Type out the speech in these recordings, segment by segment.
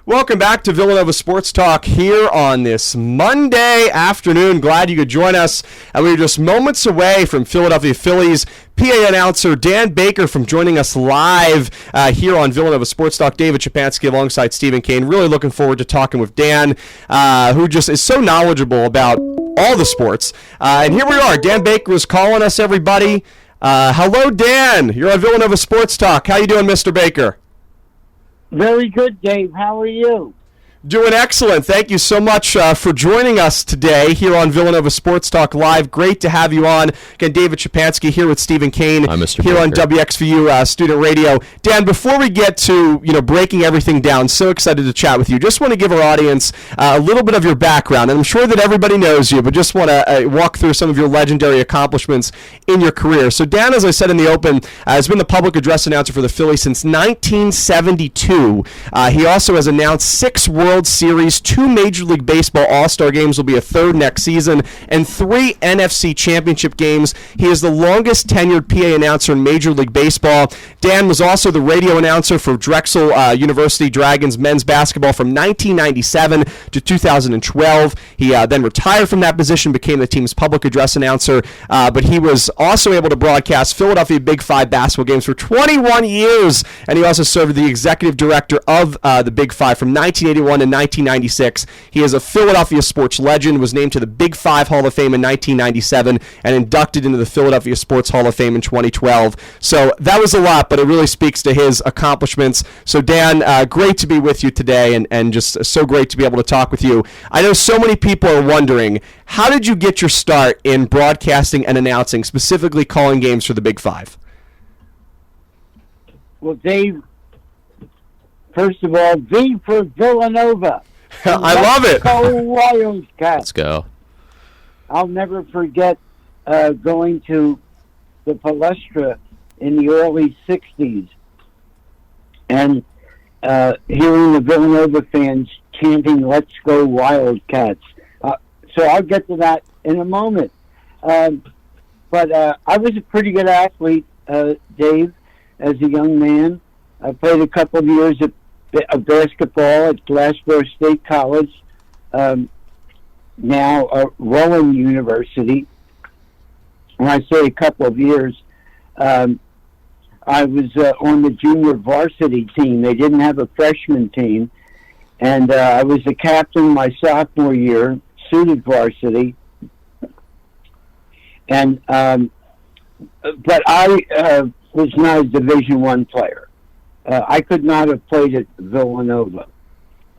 Welcome back to Villanova Sports Talk here on this Monday afternoon. Glad you could join us. And we are just moments away from Philadelphia Phillies PA announcer Dan Baker from joining us live here on Villanova Sports Talk. David Szczepanski alongside Stephen Cain. Really looking forward to talking with Dan, who just is so knowledgeable about all the sports. And here we are. Dan Baker was calling us, everybody. Hello, Dan. You're on Villanova Sports Talk. How you doing, Mr. Baker? Very good, Dave. How are you? Doing excellent. Thank you so much for joining us today here on Villanova Sports Talk Live. Great to have you on. Again, David Szczepanski here with Stephen Cain. Hi, Mr. Here Baker. on WXVU Student Radio. Dan, before we get to breaking everything down, so excited to chat with you. Just want to give our audience a little bit of your background, and I'm sure that everybody knows you, but just want to walk through some of your legendary accomplishments in your career. So Dan, as I said in the open, has been the public address announcer for the Phillies since 1972. He also has announced 6 World Series, 2 Major League Baseball All-Star games, will be a 3rd next season, and 3 NFC Championship games. He is the longest tenured PA announcer in Major League Baseball. Dan was also the radio announcer for Drexel University Dragons men's basketball from 1997 to 2012. He then retired from that position, became the team's public address announcer, but he was also able to broadcast Philadelphia Big Five basketball games for 21 years, and he also served as the executive director of the Big Five from 1981 to 1996. He is a Philadelphia sports legend, was named to the Big Five Hall of Fame in 1997, and inducted into the Philadelphia Sports Hall of Fame in 2012. So that was a lot, but it really speaks to his accomplishments. So Dan, great to be with you today, and just so great to be able to talk with you. I know so many people are wondering, how did you get your start in broadcasting and announcing, specifically calling games for the Big Five? Well, Dave, first of all, V for Villanova. I love it. Go Wildcats. Let's go. I'll never forget going to the Palestra in the early 60s and hearing the Villanova fans chanting, "Let's go Wildcats." So I'll get to that in a moment. But I was a pretty good athlete, Dave, as a young man. I played a couple of years of basketball at Glassboro State College, now Rowan University. When I say a couple of years, I was on the junior varsity team. They didn't have a freshman team, and I was the captain my sophomore year, suited varsity. And but I was not a Division I player. I could not have played at Villanova,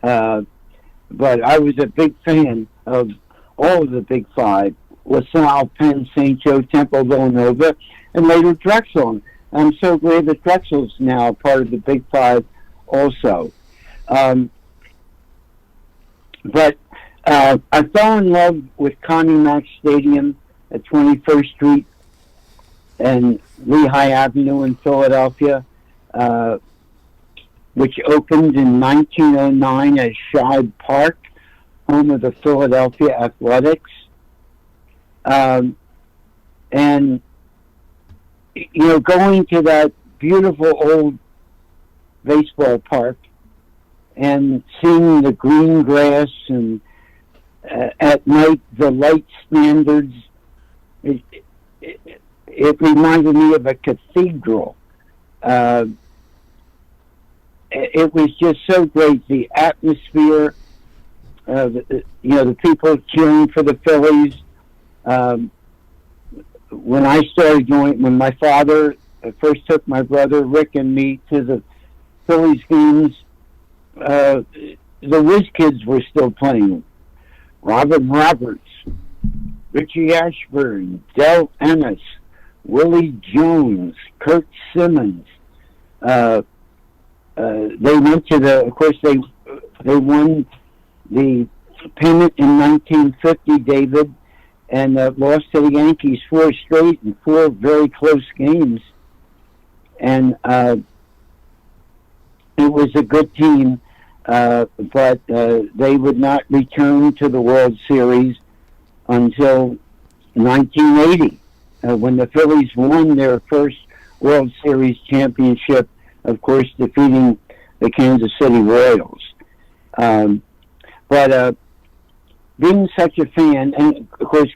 but I was a big fan of all of the Big Five: LaSalle, Penn, St. Joe, Temple, Villanova, and later Drexel. I'm so glad that Drexel's now part of the Big Five also. But I fell in love with Connie Mack Stadium at 21st Street and Lehigh Avenue in Philadelphia, which opened in 1909 as Shibe Park, home of the Philadelphia Athletics. And, going to that beautiful old baseball park and seeing the green grass and at night the light standards, it reminded me of a cathedral. It was just so great. The atmosphere, the people cheering for the Phillies. When my father first took my brother Rick and me to the Phillies games, the Whiz Kids were still playing. Robin Roberts, Richie Ashburn, Del Ennis, Willie Jones, Kurt Simmons. They went to of course they won the pennant in 1950, David, and lost to the Yankees 4 straight in 4 very close games. And it was a good team, but they would not return to the World Series until 1980, when the Phillies won their first World Series championship, of course, defeating the Kansas City Royals. But being such a fan, and of course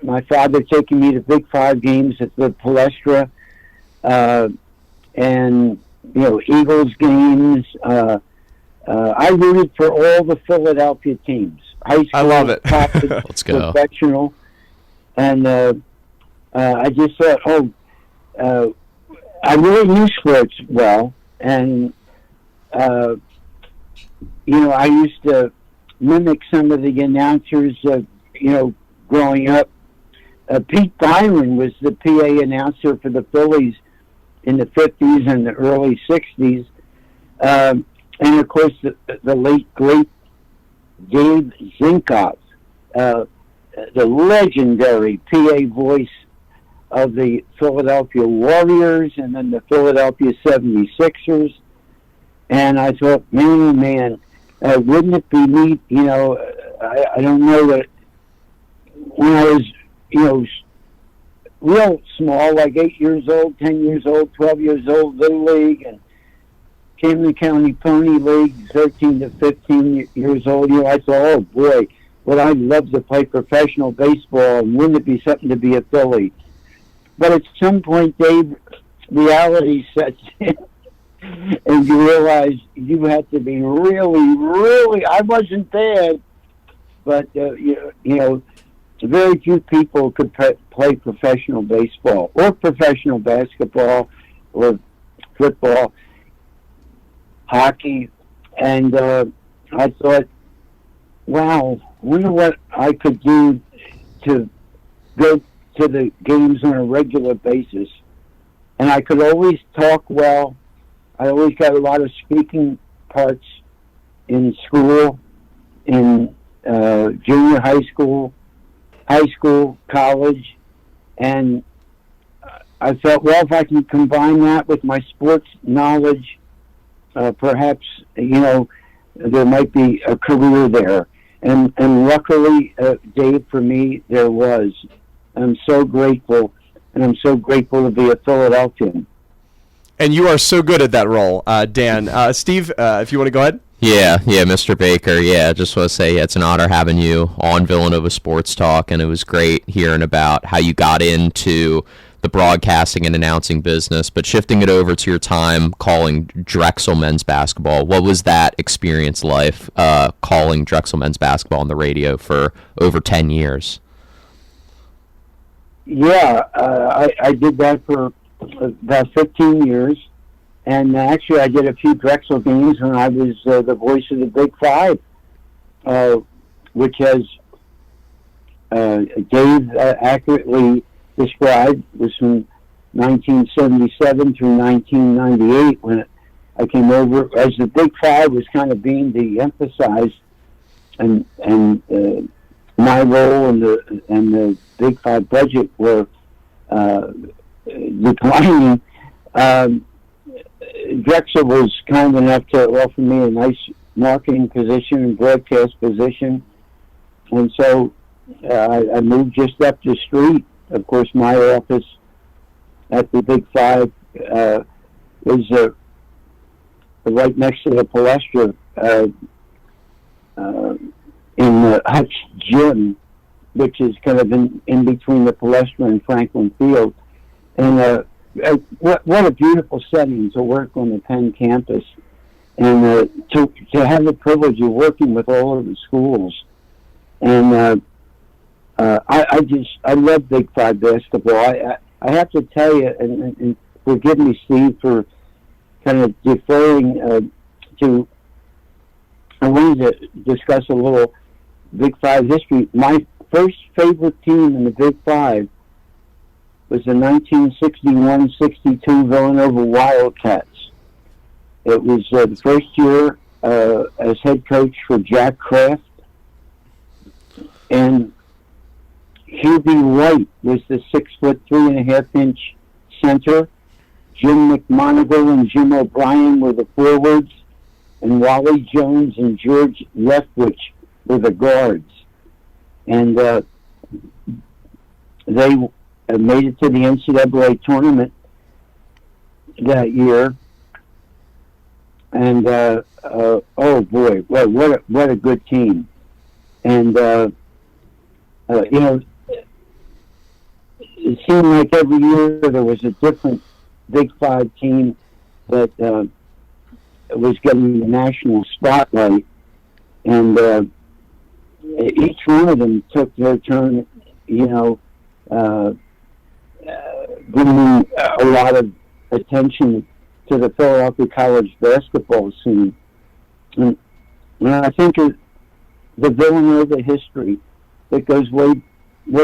my father taking me to Big Five games at the Palestra, and Eagles games. I rooted for all the Philadelphia teams, high school, I love it. college, Let's go. professional, and I just thought, I really knew sports well, and I used to mimic some of the announcers, growing up. Pete Byron was the PA announcer for the Phillies in the 50s and the early 60s. And of course, the late, great Dave Zinkoff, the legendary PA voice of the Philadelphia Warriors and then the Philadelphia 76ers. And I thought, man, wouldn't it be neat? I don't know that when I was, real small, like 8 years old, 10 years old, 12 years old, Little League, and Camden County Pony League, 13 to 15 years old, I thought, oh boy, would I love to play professional baseball, and wouldn't it be something to be a Philly? But at some point, Dave, reality sets in, and you realize you had to be really, really, I wasn't bad, but, very few people could play professional baseball or professional basketball or football, hockey, and I thought, wow, wonder what I could do to go to the games on a regular basis. And I could always talk well. I always got a lot of speaking parts in school, in junior high school, college, and I felt, well, if I can combine that with my sports knowledge, perhaps, there might be a career there. And luckily, Dave, for me, there was. I'm so grateful, and I'm so grateful to be a Philadelphian. And you are so good at that role, Dan. Steve, if you want to go ahead. Yeah, Mr. Baker. Yeah, just want to say it's an honor having you on Villanova Sports Talk, and it was great hearing about how you got into the broadcasting and announcing business. But shifting it over to your time calling Drexel men's basketball, what was that experience like, calling Drexel men's basketball on the radio for over 10 years? Yeah, I did that for about 15 years. And actually, I did a few Drexel games when I was the voice of the Big Five, which, as Dave accurately described, was from 1977 through 1998 when I came over. As the Big Five was kind of being de-emphasized, and my role and the Big Five budget were declining. Drexel was kind enough to offer me a nice marketing position and broadcast position, and so I moved just up the street. Of course, my office at the Big Five was right next to the Palestra in the Hutch Gym, which is kind of in between the Palestra and Franklin Field, and what a beautiful setting to work on the Penn campus, and to have the privilege of working with all of the schools. And I love Big Five basketball. I have to tell you, and forgive me, Steve, for kind of deferring to. I wanted to discuss a little Big Five history. My first favorite team in the Big Five was the 1961-62 Villanova Wildcats. It was the first year as head coach for Jack Kraft, and Hubie White was the 6'3.5" center. Jim McMonigle and Jim O'Brien were the forwards, and Wally Jones and George Leftwich were the guards. And they made it to the NCAA tournament that year. and oh boy, what a good team. And you know, it seemed like every year there was a different Big Five team that was getting the national spotlight, and each one of them took their turn, you know, bringing a lot of attention to the Philadelphia college basketball scene. And when I think of the Villanova history that goes way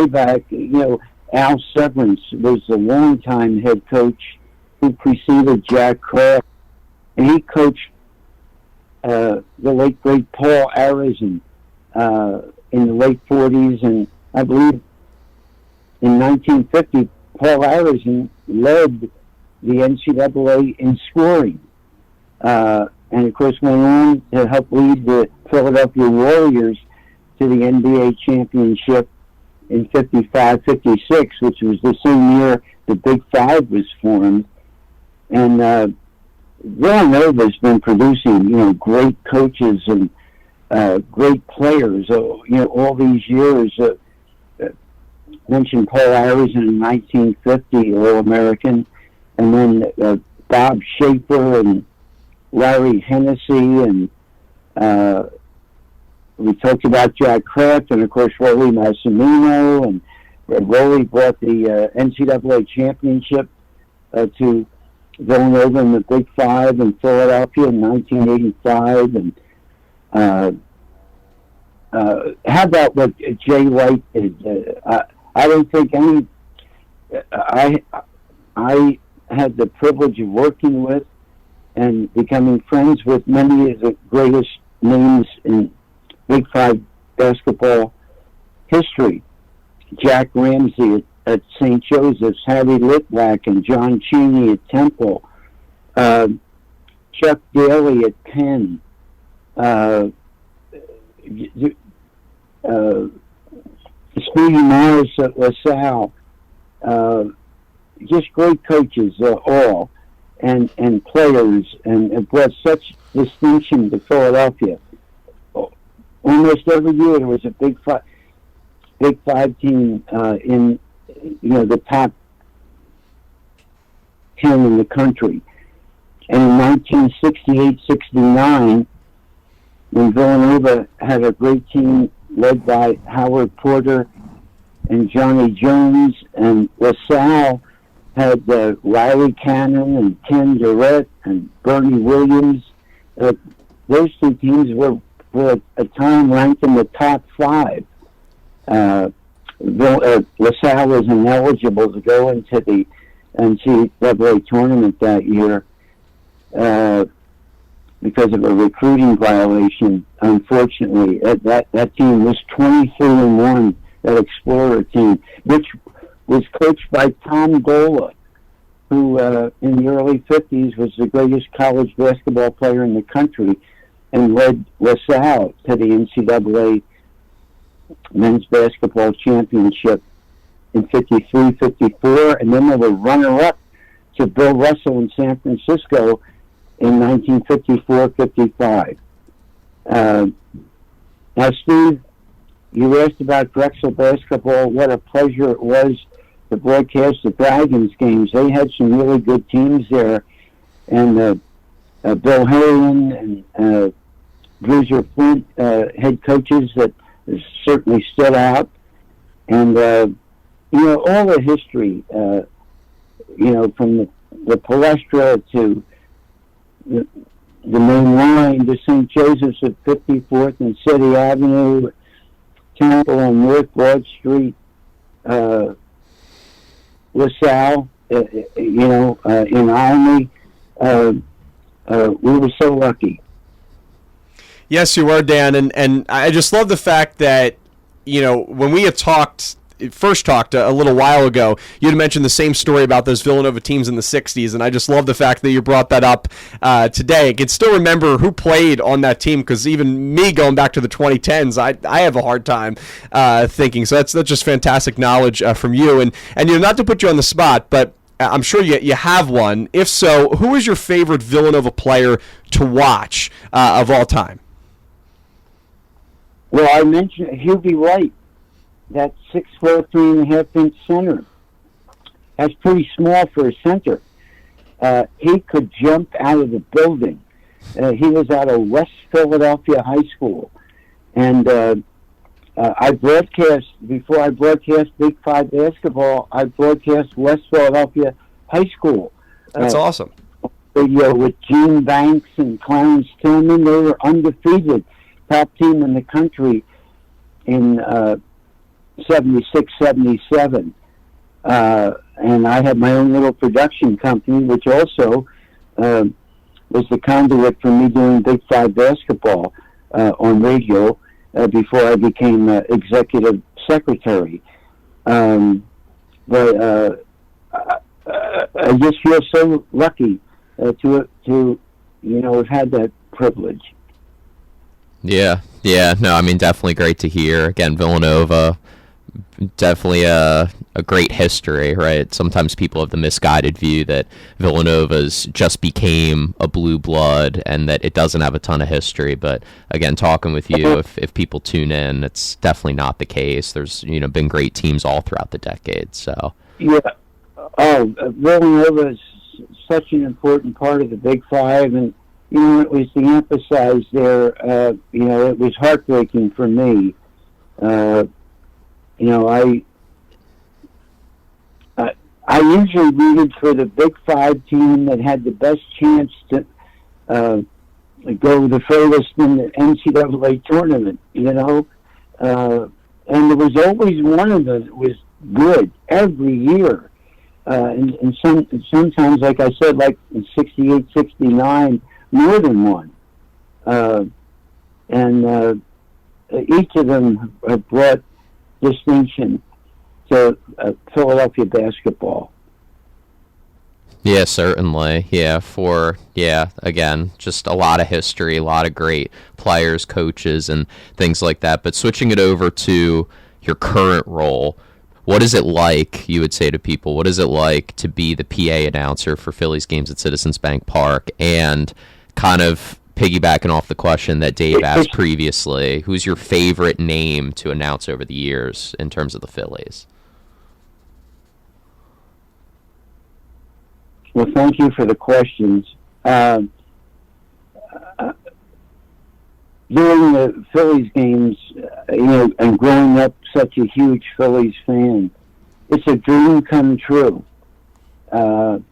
back, you know, Al Severance was a longtime head coach who preceded Jack Kraft, and he coached the late great Paul Arizin in the late 40s, and I believe in 1950 Paul Arizin led the NCAA in scoring, and of course went on to help lead the Philadelphia Warriors to the NBA championship in 55-56, which was the same year the Big Five was formed. And Villanova's been producing, you know, great coaches and great players, you know, all these years. Mentioned Paul Arizin in 1950, All-American, and then Bob Schaefer and Larry Hennessy, and we talked about Jack Kraft, and of course Rollie Massimino, and Rollie brought the NCAA championship to Villanova in the Big Five in Philadelphia in 1985, and how about what Jay White did? I don't think any. I had the privilege of working with and becoming friends with many of the greatest names in Big Five basketball history. Jack Ramsey at St. Joseph's, Harry Litwack and John Cheney at Temple, Chuck Daly at Penn, Speedy Morris at LaSalle, just great coaches all, and players, and it brought such distinction to Philadelphia. Almost every year there was a Big Five team in, you know, the top 10 in the country. And in 1968-69, when Villanova had a great team led by Howard Porter and Johnny Jones, and LaSalle had Riley Cannon and Ken Durrett and Bernie Williams. Those two teams were for a time ranked in the top 5. LaSalle was ineligible to go into the NCAA tournament that year because of a recruiting violation. Unfortunately, that team was 23-1. That Explorer team, which was coached by Tom Gola, who in the early 50s was the greatest college basketball player in the country, and led LaSalle to the NCAA men's basketball championship in 53-54, and then they were runner-up to Bill Russell in San Francisco in 1954-55. Now, Steve, you asked about Drexel basketball. What a pleasure it was to broadcast the Dragons games. They had some really good teams there, and Bill Harriman and Bruiser Flint, head coaches that certainly stood out. And, you know, all the history, you know, from the Palestra to the main line to St. Joseph's at 54th and City Avenue, Temple on North Broad Street, LaSalle, you know, in Almy. We were so lucky. Yes, you were, Dan, and I just love the fact that, you know, when we had first talked a little while ago, you had mentioned the same story about those Villanova teams in the 60s, and I just love the fact that you brought that up today. I can still remember who played on that team, because even me going back to the 2010s, I have a hard time thinking. So that's just fantastic knowledge from you. And you know, not to put you on the spot, but I'm sure you have one. If so, who is your favorite Villanova player to watch of all time? Well, I mentioned Hubie White, that 6'4", 3.5-inch center. That's pretty small for a center. He could jump out of the building. He was out of West Philadelphia High School. And I broadcast, before I broadcast Big Five basketball, I broadcast West Philadelphia High School. That's awesome. Radio with Gene Banks and Clarence Tillman. They were undefeated, top team in the country in 76, 77. And I had my own little production company, which also was the conduit for me doing Big Five basketball on radio before I became executive secretary. But I just feel so lucky to have had that privilege. Yeah, no, I mean, definitely great to hear. Again, Villanova, definitely a great history, right? Sometimes people have the misguided view that Villanova's just became a blue blood and that it doesn't have a ton of history. But again, talking with you, if people tune in, it's definitely not the case. There's been great teams all throughout the decade. So yeah, Villanova is such an important part of the Big Five, and it was the emphasize there. It was heartbreaking for me. I usually rooted for the Big Five team that had the best chance to go the furthest in the NCAA tournament, and there was always one of them that was good every year. And sometimes, like I said, like in 68, 69, more than one. And each of them brought distinction to Philadelphia basketball. Yeah, certainly. Again, just a lot of history, a lot of great players, coaches, and things like that. But switching it over to your current role, what is it like, you would say to people, what is it like to be the PA announcer for Phillies games at Citizens Bank Park? And kind of piggybacking off the question that Dave asked previously, who's your favorite name to announce over the years in terms of the Phillies? Well, thank you for the questions. During the Phillies games, and growing up such a huge Phillies fan, it's a dream come true. And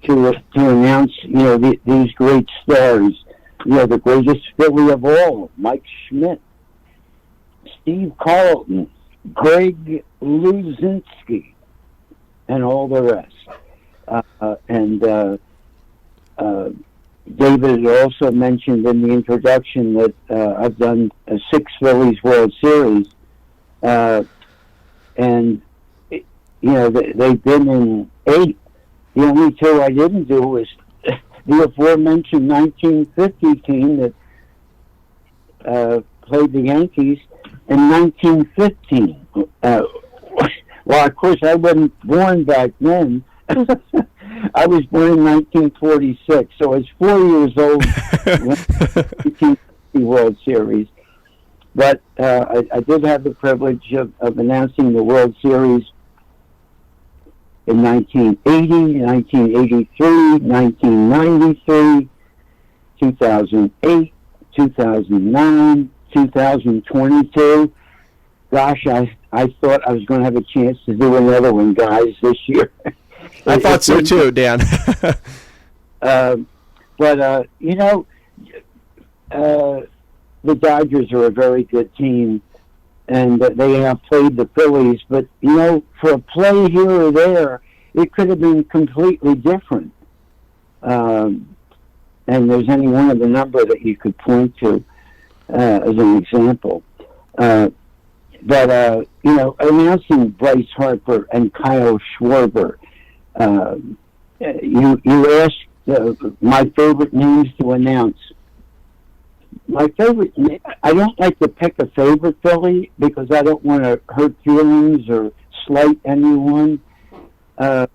to announce, these great stars, the greatest Philly of all, Mike Schmidt, Steve Carlton, Greg Luzinski, and all the rest. David also mentioned in the introduction that I've done 6 Phillies World Series, and they've been in 8. The only 2 I didn't do was the aforementioned 1950 team that played the Yankees in 1915. Well, of course, I wasn't born back then. I was born in 1946, so I was 4 years old when the World Series. But I did have the privilege of announcing the World Series in 1980, 1983, 1993, 2008, 2009, 2022. Gosh, I thought I was going to have a chance to do another one, guys, this year. I thought so too, Dan. The Dodgers are a very good team, and they have played the Phillies. But, for a play here or there, it could have been completely different. And there's any one of the number that you could point to as an example. Announcing Bryce Harper and Kyle Schwarber, you asked my favorite names to announce. My favorite, I don't like to pick a favorite Philly because I don't want to hurt feelings or slight anyone. But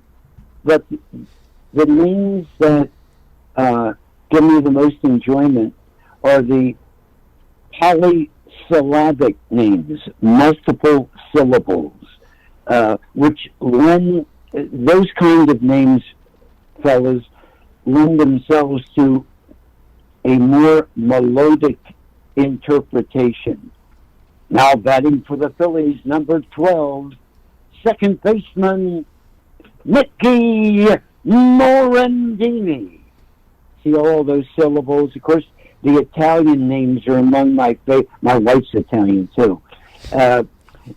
the names that give me the most enjoyment are the polysyllabic names, multiple syllables, which lend, those kind of names, fellas, lend themselves to a more melodic interpretation. Now batting for the Phillies, number 12, second baseman, Mickey Morandini. See all those syllables? Of course, the Italian names are among my favorite. My wife's Italian, too. But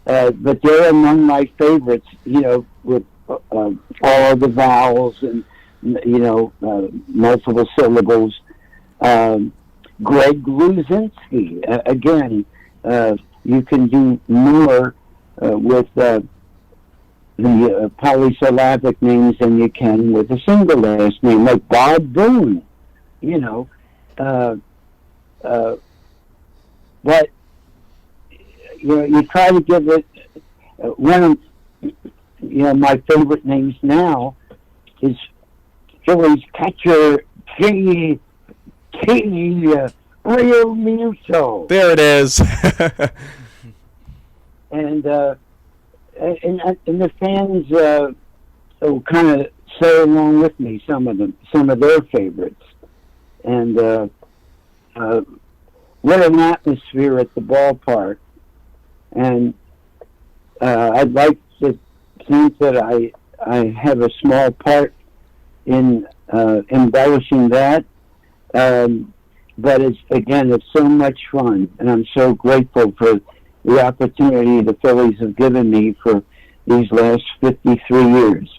they're among my favorites, you know, with all of the vowels and, you know, multiple syllables. Greg Luzinski, again, you can do more with the polysyllabic names than you can with a single last name, like Bob Boone, you know. But you know, you try to give it one of, you know, my favorite names now is Phillies catcher Cain Real Muto. There it is. And the fans will kind of say along with me some of their favorites. And what an atmosphere at the ballpark. And I'd like to think that I have a small part in embellishing that. But it's so much fun, and I'm so grateful for the opportunity the Phillies have given me for these last 53 years.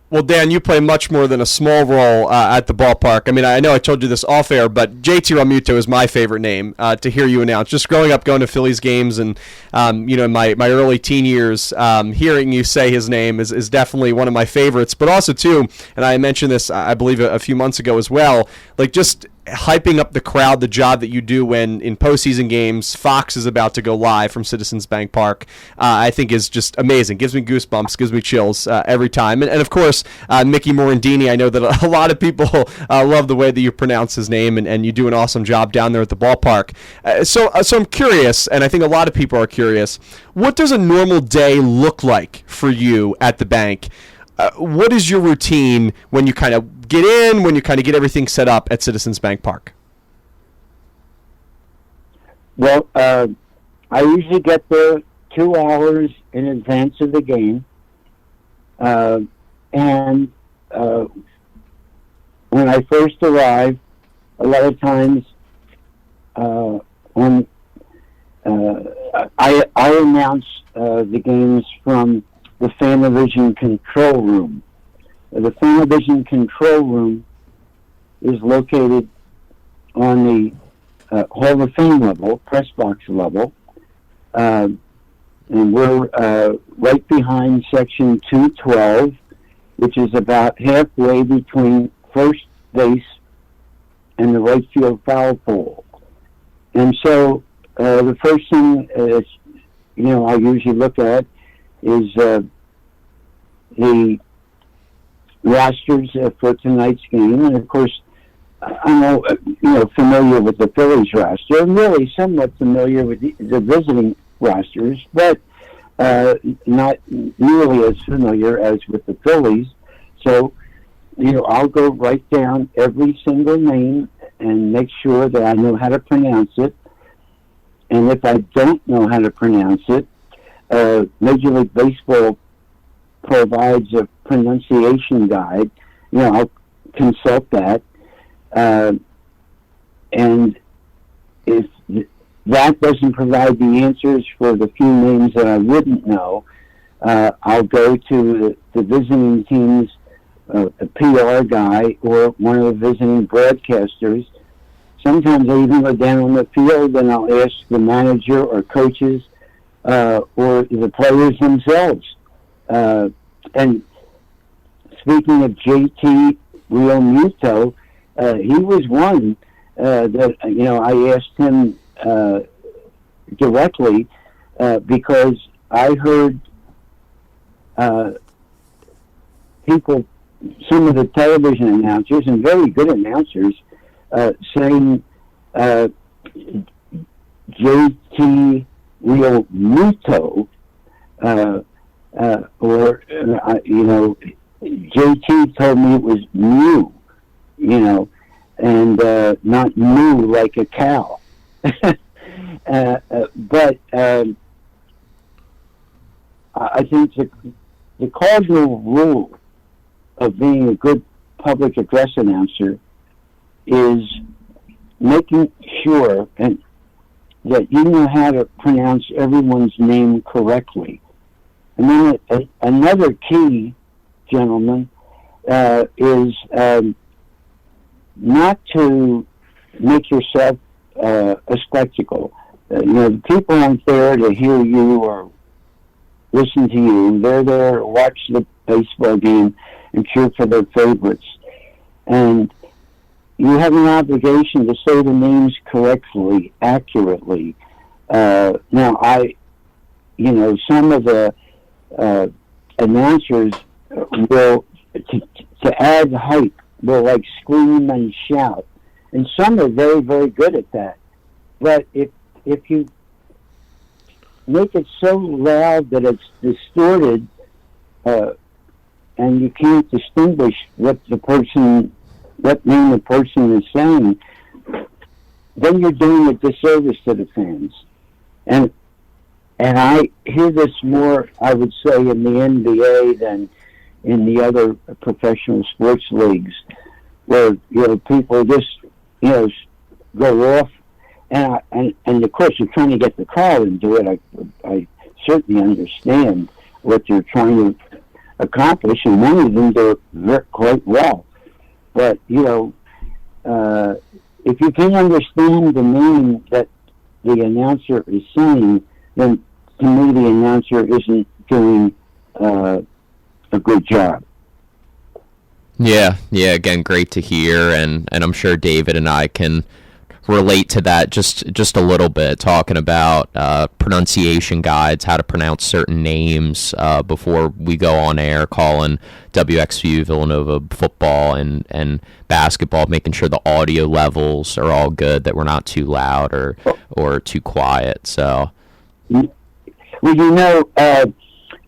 Well, Dan, you play much more than a small role at the ballpark. I mean, I know I told you this off air, but JT Realmuto is my favorite name to hear you announce. Just growing up going to Phillies games and, you know, in my early teen years, hearing you say his name is definitely one of my favorites. But also, too, and I mentioned this, I believe, a few months ago as well, like just hyping up the crowd, the job that you do when in postseason games, Fox is about to go live from Citizens Bank Park, I think is just amazing. Gives me goosebumps, gives me chills every time. And of course, Mickey Morandini, I know that a lot of people love the way that you pronounce his name, and you do an awesome job down there at the ballpark. So I'm curious, and I think a lot of people are curious, what does a normal day look like for you at the bank? What is your routine when you kind of get in, when you kind of get everything set up at Citizens Bank Park? Well, I usually get there 2 hours in advance of the game. And when I first arrive, a lot of times when I announce the games from the Fanavision control room. The Fanavision control room is located on the Hall of Fame level, press box level, and we're right behind section 212, which is about halfway between first base and the right field foul pole. And so the first thing I usually look at is the rosters for tonight's game, and of course, I'm familiar with the Phillies roster, and really somewhat familiar with the visiting rosters, but not nearly as familiar as with the Phillies. So, I'll go right down every single name and make sure that I know how to pronounce it. And if I don't know how to pronounce it, Major League Baseball provides a pronunciation guide. I'll consult that. And if that doesn't provide the answers for the few names that I wouldn't know, I'll go to the visiting team's a PR guy or one of the visiting broadcasters. Sometimes I even go down on the field and I'll ask the manager or coaches or the players themselves. And speaking of JT Realmuto, he was one that I asked him directly because I heard people, some of the television announcers and very good announcers, saying JT Real Muto, JT told me it was Mew, and not moo like a cow. But I think the cardinal rule of being a good public address announcer is making sure that you know how to pronounce everyone's name correctly. And then another key, gentlemen, is not to make yourself a spectacle. The people aren't there to hear you or listen to you. They're there to watch the baseball game and cheer for their favorites. And you have an obligation to say the names correctly, accurately. Now, some of the announcers will, to add hype, will like scream and shout. And some are very, very good at that. But if you make it so loud that it's distorted, and you can't distinguish what name the person is saying, then you're doing a disservice to the fans. And I hear this more, I would say, in the NBA than in the other professional sports leagues, where people just go off, and of course you're trying to get the crowd into it. I certainly understand what you're trying to accomplish, and many of them do it quite well. But if you can understand the name that the announcer is saying, then to me the announcer isn't doing a good job. Yeah. Again, great to hear, and I'm sure David and I can relate to that just a little bit, talking about pronunciation guides, how to pronounce certain names before we go on air, calling WXVU Villanova football and basketball, making sure the audio levels are all good, that we're not too loud or too quiet. So, well,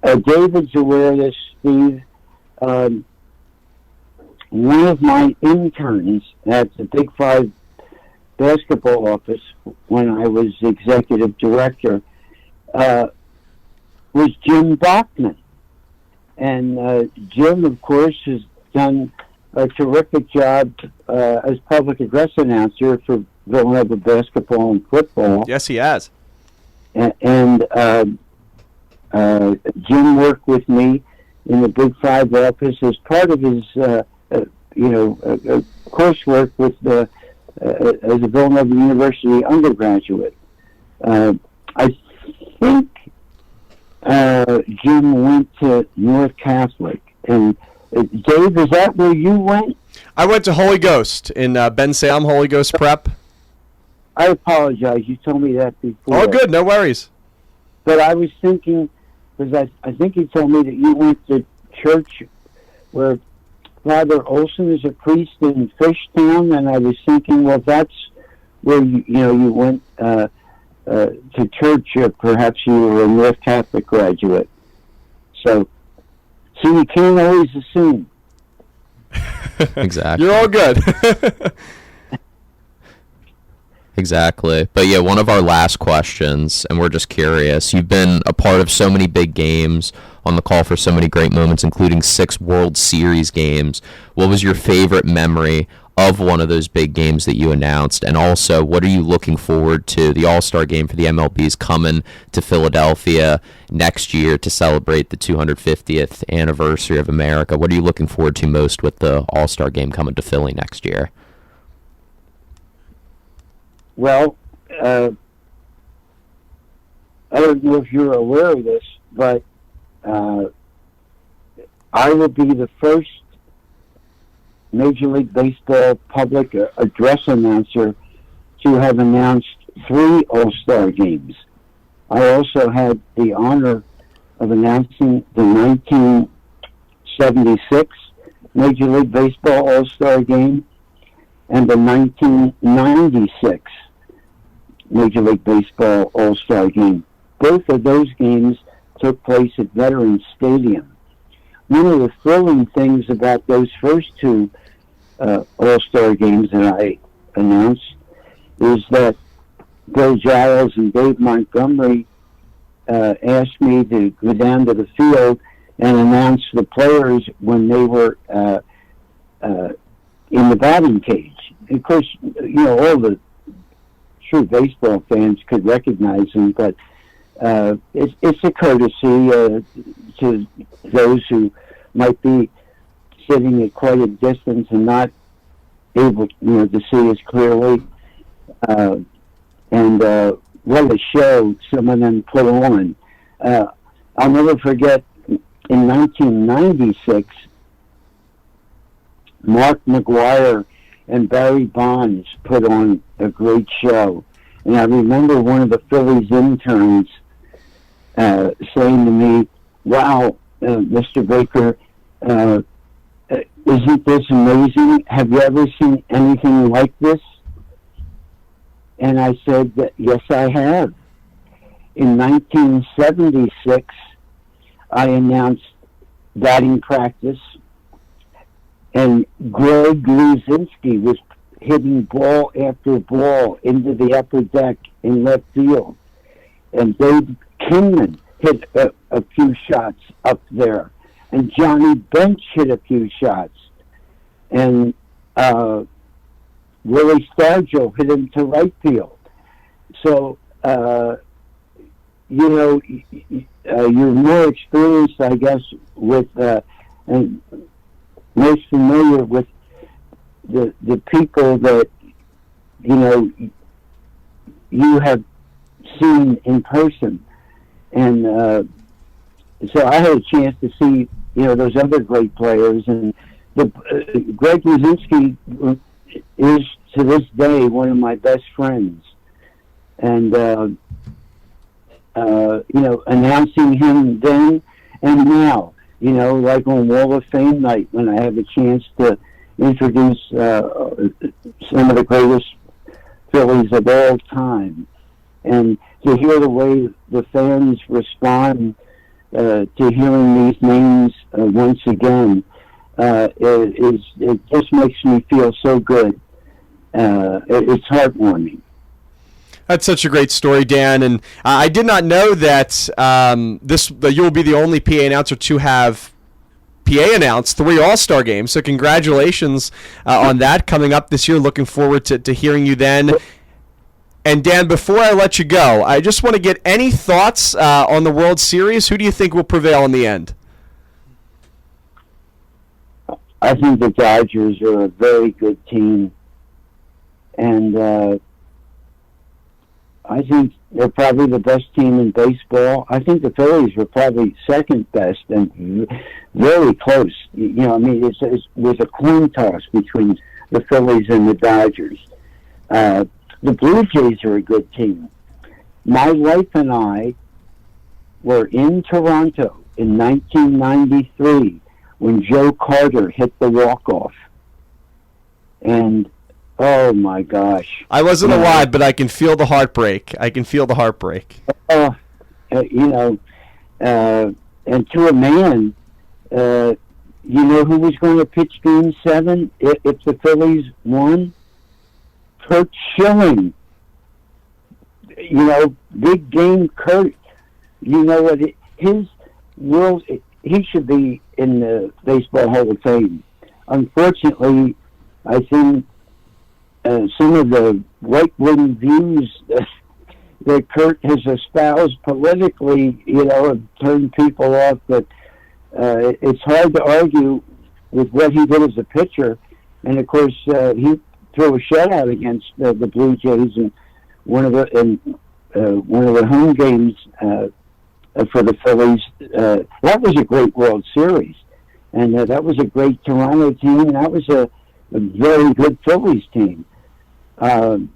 David's aware of this, Steve. One of my interns at the Big Five basketball office, when I was executive director, was Jim Bachman. And Jim, of course, has done a terrific job as public address announcer for Villanova basketball and football. Yes, he has. And Jim worked with me in the Big Five office as part of his, coursework with as a Villanova University undergraduate. I think Jim went to North Catholic. And Dave, is that where you went? I went to Holy Ghost in Ben Salem Holy Ghost Prep. I apologize. You told me that before. Oh, good. No worries. But I was thinking, because I think you told me that you went to church where Father Olson is a priest in Fishtown, and I was thinking, well, that's where you went to church. Perhaps you were a North Catholic graduate. So you can't always assume. Exactly. You're all good. Exactly. But yeah, one of our last questions, and we're just curious, you've been a part of so many big games, on the call for so many great moments, including 6 World Series games. What was your favorite memory of one of those big games that you announced? And also, what are you looking forward to? The All-Star game for the MLB is coming to Philadelphia next year to celebrate the 250th anniversary of America. What are you looking forward to most with the All-Star game coming to Philly next year? Well, I don't know if you're aware of this, but I will be the first Major League Baseball public address announcer to have announced 3 All-Star games. I also had the honor of announcing the 1976 Major League Baseball All-Star game and the 1996 Major League Baseball All-Star game. Both of those games took place at Veterans Stadium. One of the thrilling things about those first 2 All-Star games that I announced is that Bill Giles and Dave Montgomery asked me to go down to the field and announce the players when they were in the batting cage. Of course, all the true baseball fans could recognize them, but it's a courtesy to those who might be sitting at quite a distance and not able, to see us clearly. And what a show some of them put on. I'll never forget, in 1996, Mark McGuire and Barry Bonds put on a great show. And I remember one of the Phillies interns saying to me, "Wow, Mr. Baker, isn't this amazing? Have you ever seen anything like this?" And I said, "Yes, I have." In 1976, I announced batting practice, and Greg Luzinski was hitting ball after ball into the upper deck in left field. And Dave Kingman hit a few shots up there. And Johnny Bench hit a few shots. And Willie Stargell hit him to right field. So, you're more experienced, I guess, with and most familiar with the people that you have seen in person, and so I had a chance to see those other great players, and Greg Luzinski is to this day one of my best friends, and announcing him then and now, like on Wall of Fame night when I have a chance to introduce some of the greatest Phillies of all time, and to hear the way the fans respond to hearing these names once again, it just makes me feel so good. It's heartwarming. That's such a great story, Dan, and I did not know that you will be the only PA announcer to have PA announced 3 All-Star games. So congratulations on that coming up this year. Looking forward to hearing you then. And Dan, before I let you go, I just want to get any thoughts on the World Series. Who do you think will prevail in the end? I think the Dodgers are a very good team, and I think they're probably the best team in baseball. I think the Phillies were probably second best and very close. It was a coin toss between the Phillies and the Dodgers. The Blue Jays are a good team. My wife and I were in Toronto in 1993 when Joe Carter hit the walk-off. And oh my gosh! I wasn't alive, but I can feel the heartbreak. And to a man, who was going to pitch Game 7 if the Phillies won? Kurt Schilling. Big game Kurt. His world. He should be in the Baseball Hall of Fame. Unfortunately, I think some of the right-wing views that Kurt has espoused politically, have turned people off. But it's hard to argue with what he did as a pitcher. And of course, he threw a shutout against the Blue Jays in one of the home games for the Phillies. That was a great World Series, and that was a great Toronto team. That was a very good Phillies team. And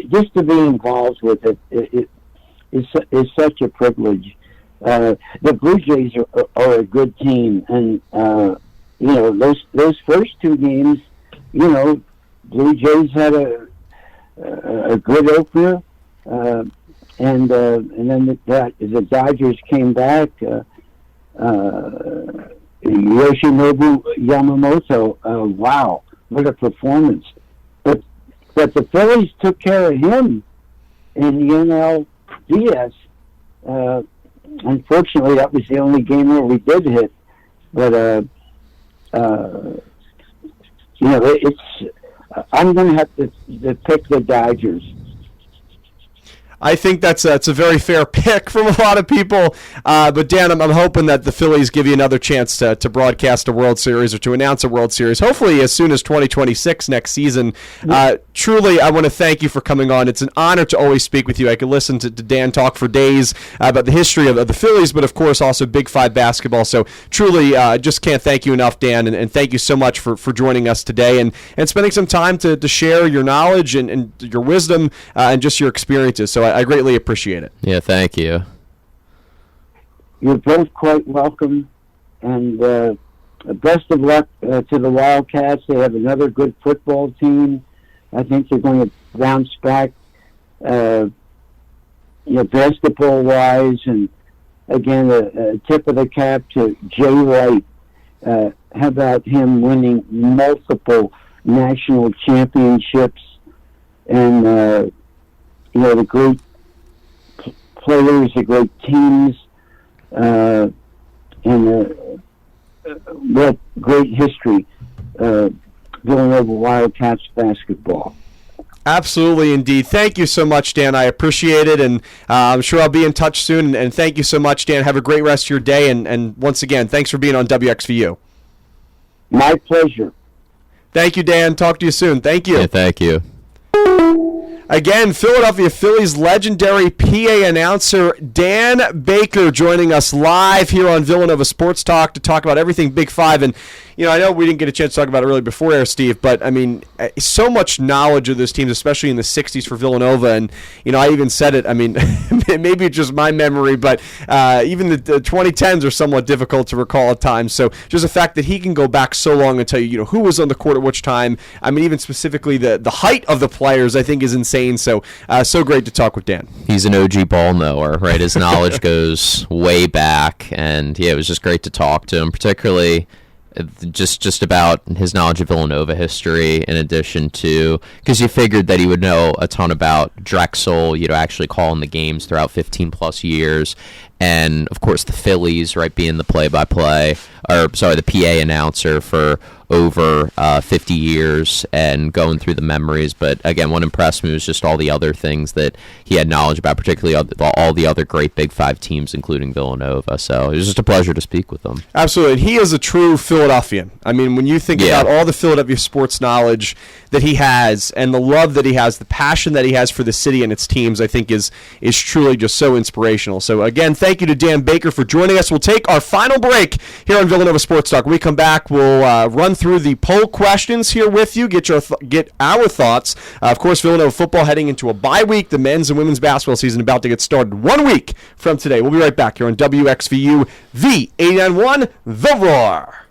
just to be involved with it is such a privilege. The Blue Jays are a good team, and those first two games, Blue Jays had a good opener, and then the Dodgers came back. Yoshinobu Yamamoto, wow, what a performance! But the Phillies took care of him in the NLDS. Unfortunately, that was the only game where we did hit. But I'm going to have to pick the Dodgers. I think that's a very fair pick from a lot of people. But, Dan, I'm hoping that the Phillies give you another chance to broadcast a World Series or to announce a World Series, hopefully as soon as 2026 next season. Truly, I want to thank you for coming on. It's an honor to always speak with you. I could listen to Dan talk for days about the history of the Phillies, but, of course, also Big Five basketball. So, truly, just can't thank you enough, Dan, and thank you so much for joining us today and spending some time to share your knowledge and your wisdom and just your experiences. So I greatly appreciate it. Yeah, thank you. You're both quite welcome, and best of luck to the Wildcats. They have another good football team. I think they're going to bounce back, basketball-wise, and again, a tip of the cap to Jay Wright. How about him winning multiple national championships and the great players, the great teams, and what great history, Villanova Wildcats basketball. Absolutely, indeed. Thank you so much, Dan. I appreciate it, and I'm sure I'll be in touch soon. And thank you so much, Dan. Have a great rest of your day, and once again, thanks for being on WXVU. My pleasure. Thank you, Dan. Talk to you soon. Thank you. Yeah, thank you. Again, Philadelphia Phillies legendary PA announcer Dan Baker joining us live here on Villanova Sports Talk to talk about everything Big Five. And, I know we didn't get a chance to talk about it really before air, Steve, but, so much knowledge of those teams, especially in the 60s for Villanova. And, I even said it, maybe it's just my memory, but even the 2010s are somewhat difficult to recall at times. So just the fact that he can go back so long and tell you, who was on the court at which time. Even specifically the height of the players, I think is insane. So great to talk with Dan. He's an OG ball knower, right? His knowledge goes way back, and yeah, it was just great to talk to him, particularly just about his knowledge of Villanova history, in addition to, because you figured that he would know a ton about Drexel, actually calling the games throughout 15 plus years, and of course the Phillies, right, being the the PA announcer for over 50 years and going through the memories. But again, what impressed me was just all the other things that he had knowledge about, particularly all the other great Big Five teams, including Villanova. So it was just a pleasure to speak with him. Absolutely. And he is a true Philadelphian. When you think about all the Philadelphia sports knowledge that he has and the love that he has, the passion that he has for the city and its teams, I think is truly just so inspirational. So again, thank you to Dan Baker for joining us. We'll take our final break here on Villanova Sports Talk. When we come back, we'll run through the poll questions here with you, get our thoughts. Of course, Villanova football heading into a bye week. The men's and women's basketball season about to get started 1 week from today. We'll be right back here on WXVU, V89.1, The Roar.